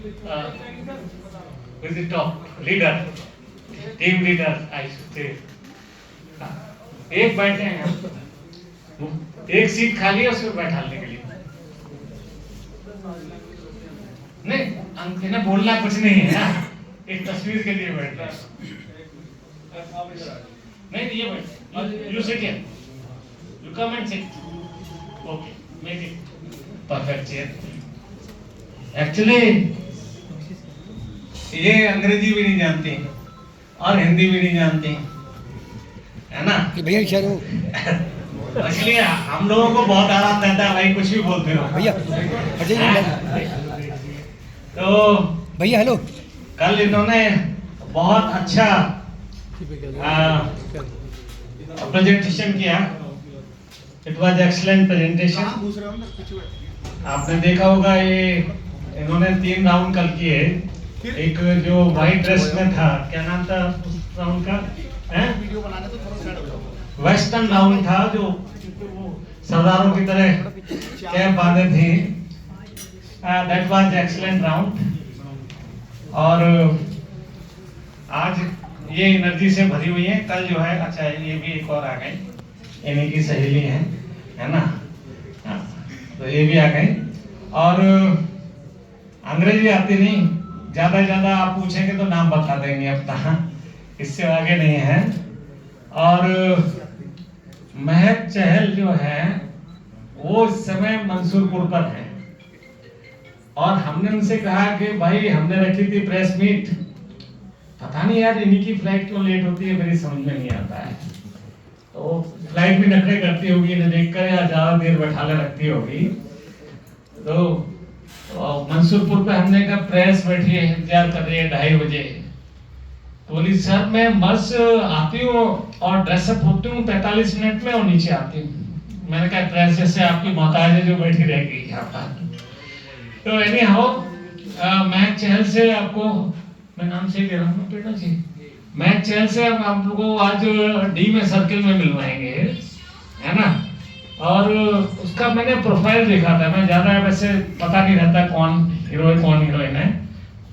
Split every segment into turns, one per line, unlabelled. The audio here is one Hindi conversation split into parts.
with the top leader, team leader, I should say. एक बैठे हैं यहाँ, एक सीट खाली है उसमें बैठाने के लिए। नहीं, इन्हें बोलना कुछ नहीं है ना, एक तस्वीर के लिए बैठ रहा है। नहीं ये बैठ, you sit here, you come and sit, okay, make it perfect chair. Actually ये अंग्रेजी भी नहीं जानते और हिंदी भी नहीं जानते, है ना
भैया इशारा
इसलिए हम लोगों को बहुत आराम रहता है भाई, कुछ भी बोलते हो
भैया
तो
भैया हेलो।
कल इन्होंने बहुत अच्छा प्रेजेंटेशन किया, इट वाज एक्सीलेंट प्रेजेंटेशन। आपने देखा होगा ये इन्होंने 3 राउंड कल किए, एक जो व्हाइट ड्रेस में था, क्या नाम था उस राउंड का, वेस्टर्न राउंड था, जो सरदारों की तरह कैप बांधे थे, दैट वाज एक्सीलेंट राउंड। और आज ये एनर्जी से भरी हुई है। कल जो है, अच्छा ये भी एक और आ गए, इन्हीं की सहेली है ना, हाँ तो ये भी आ गए। और अंग्रेजी आती नहीं, ज्यादा आप पूछेंगे तो नाम बता देंगे अपना, इससे आगे नहीं है। और महक चहल जो है वो इस समय मंसूरपुर पर है, और हमने उनसे कहा कि भाई हमने रखी थी प्रेस मीट, पता नहीं यार इन्हीं की फ्लाइट क्यों लेट होती है, मेरी समझ में नहीं आता है। तो फ्लाइट भी नखरे करती होगी इन्हें देखकर, या ज्यादा देर बैठा ले रखती होगी। तो मंसूरपुर पे हमने कहा प्रेस बैठी है, इंतजार कर रही है 2:30 बजे। तो बोली सर मैं बस आती हूँ और ड्रेसअप होती हूँ 45 मिनट में और नीचे आती हूँ। मैंने कहा प्रेस जैसे आपकी मोहताज है जो बैठी रहेगी यहाँ पर। तो एनी हाउ महक चहल से आपको मैं नाम से कह रहा हूँ बेटा जी, महक चहल से हम आप लोगों को आज डी में सर्किल में मिलवाएंगे, है ना। और उसका मैंने प्रोफाइल देखा था, मैं ज्यादा वैसे पता नहीं रहता कौन हीरो है कौन हीरोइन है,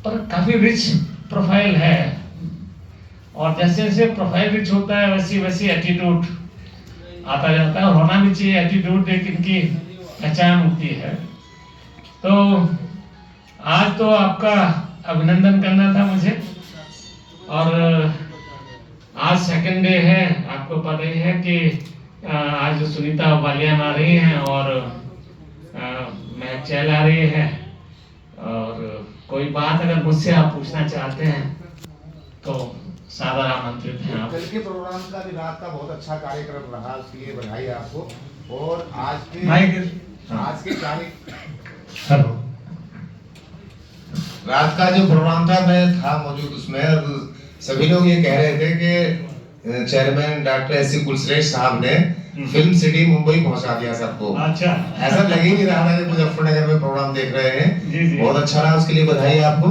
पर काफी रिच प्रोफाइल है। और जैसे जैसे प्रोफाइल रिच होता है वैसी वैसी एटीट्यूड आता जाता है, और होना भी चाहिए एटीट्यूड, एक इनकी पहचान होती है। तो आज तो आपका अभिनंदन करना था मुझे, और आज सेकंड डे है, आपको पता ही है कि आज सुनीता बालियान आ रही हैं और महक चहल आ रही है। और कोई बात अगर मुझसे आप पूछना चाहते हैं तो सादर आमंत्रित हैं आप।
कल के प्रोग्राम का भी रात का बहुत अच्छा कार्यक्रम रहा, उसके लिए बधाई आपको। और आज के
हेलो,
रात का जो प्रोग्राम था मैं था मौजूद उसमें, और सभी लोग ये कह रहे थे कि chairman doctor S C Kulshreshtha साहब ने फिल्म सिटी मुंबई पहुंचा दिया सबको।
अच्छा,
ऐसा लग ही नहीं रहा था कि मुजफ्फरनगर में प्रोग्राम देख रहे हैं।
जी।
बहुत अच्छा रहा, उसके लिए बधाई आपको।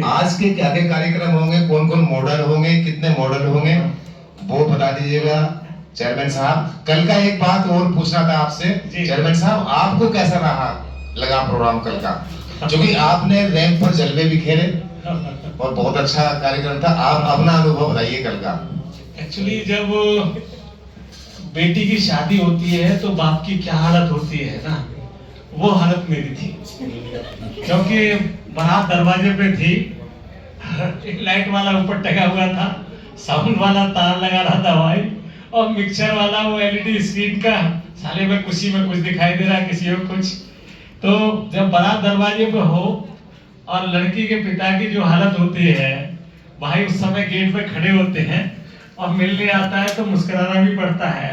आज के क्या क्या कार्यक्रम होंगे, कौन कौन मॉडल होंगे, कितने मॉडल होंगे, वो बता दीजिएगा चेयरमैन साहब। कल का एक बात और पूछना था आपसे चेयरमैन साहब, आपको कैसा रहा लगा प्रोग्राम कल का, क्योंकि आपने रैंप पर जलवे बिखेरे और बहुत अच्छा कार्यक्रम था, आप अपना अनुभव बताइए कल का।
एक्चुअली जब बेटी की शादी होती है तो बाप की क्या हालत होती है ना, वो हालत मेरी थी, क्योंकि बारात दरवाजे पे थी, एक लाइट वाला ऊपर टंगा हुआ था, साउंड वाला तार लगा रहा था भाई, और मिक्सर वाला वो एलईडी स्क्रीन का, साले में किसी में कुछ दिखाई दे रहा है, किसी में कुछ। तो जब बारात दरवाजे पे हो और लड़की के पिता की जो हालत होती है भाई, उस समय गेट पे खड़े होते हैं और मिलने आता है तो मुस्कुराना भी पड़ता है,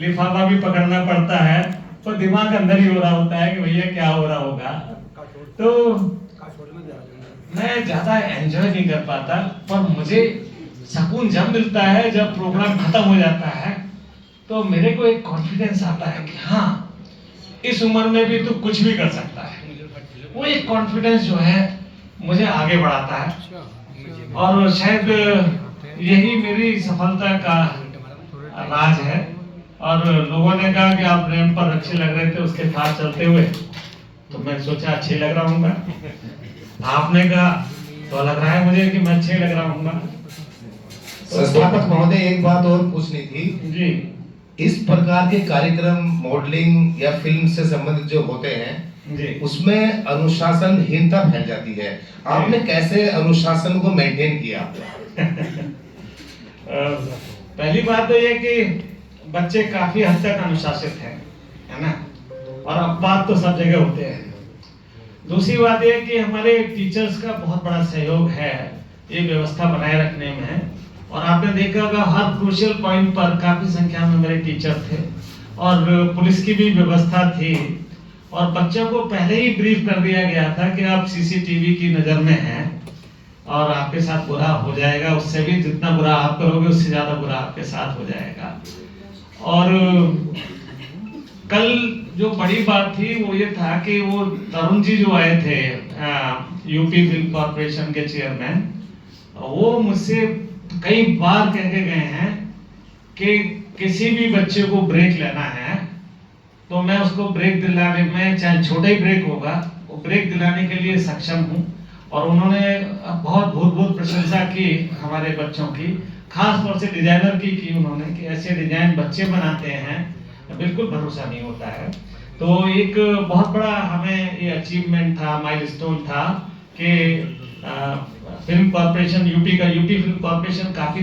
लिफाफा भी पकड़ना पड़ता है, तो दिमाग अंदर ही हो रहा होता है कि भैया क्या हो रहा होगा। तो मैं ज्यादा एंजॉय नहीं कर पाता, पर मुझे सुकून जब मिलता है जब प्रोग्राम खत्म हो जाता है, तो मेरे को एक कॉन्फिडेंस आता है कि हाँ इस उम्र में भी तो कुछ भी कर सकता है। वो एक कॉन्फिडेंस जो है मुझे आगे बढ़ाता है, और शायद यही मेरी सफलता का राज है। और लोगों ने कहा कि आप रैंप पर अच्छे लग रहे थे उसके साथ चलते हुए, तो मैं सोचा अच्छे लग रहा हूँ। आपने कहा तो लग रहा है मुझे कि मैं अच्छे लग रहा हूँ।
संस्थापक महोदय, एक बात और पूछनी थी
जी।
इस प्रकार के कार्यक्रम मॉडलिंग या फिल्म से संबंधित जो होते हैं
जी।
उसमें अनुशासनहीनता फैल जाती है, आपने कैसे अनुशासन को मेंटेन किया?
पहली बात तो ये कि बच्चे काफी हद तक अनुशासित हैं, है ना, और अपवाद तो सब जगह होते हैं। दूसरी बात यह कि हमारे टीचर्स का बहुत बड़ा सहयोग है ये व्यवस्था बनाए रखने में, और आपने देखा होगा हर क्रूशियल पॉइंट पर काफी संख्या में मेरे टीचर थे, और पुलिस की भी व्यवस्था थी, और बच्चों को पहले ही ब्रीफ कर दिया गया था कि आप सीसीटीवी की नजर में हैं और आपके साथ बुरा हो जाएगा, उससे भी जितना बुरा आप करोगे उससे ज्यादा बुरा आपके साथ हो जाएगा। और कल जो बड़ी बात थी वो ये था कि वो तरुण जी जो आए थे यूपी फिल्म कॉर्पोरेशन के चेयरमैन, वो मुझसे कई बार कह के गए हैं कि किसी भी बच्चे को ब्रेक लेना है तो मैं उसको ब्रेक दिलाने में, चाहे छोटा ही ब्रेक होगा, वो ब्रेक दिलाने के लिए सक्षम हूँ। और उन्होंने बहुत बहुत प्रशंसा की हमारे बच्चों की, खास तौर से डिजाइनर की उन्होंने, कि ऐसे डिजाइन बच्चे बनाते हैं बिल्कुल भरोसा नहीं होता है। तो एक बहुत बड़ा हमें ये अचीवमेंट था, माइलस्टोन था कि film corporation UP film corporation काफी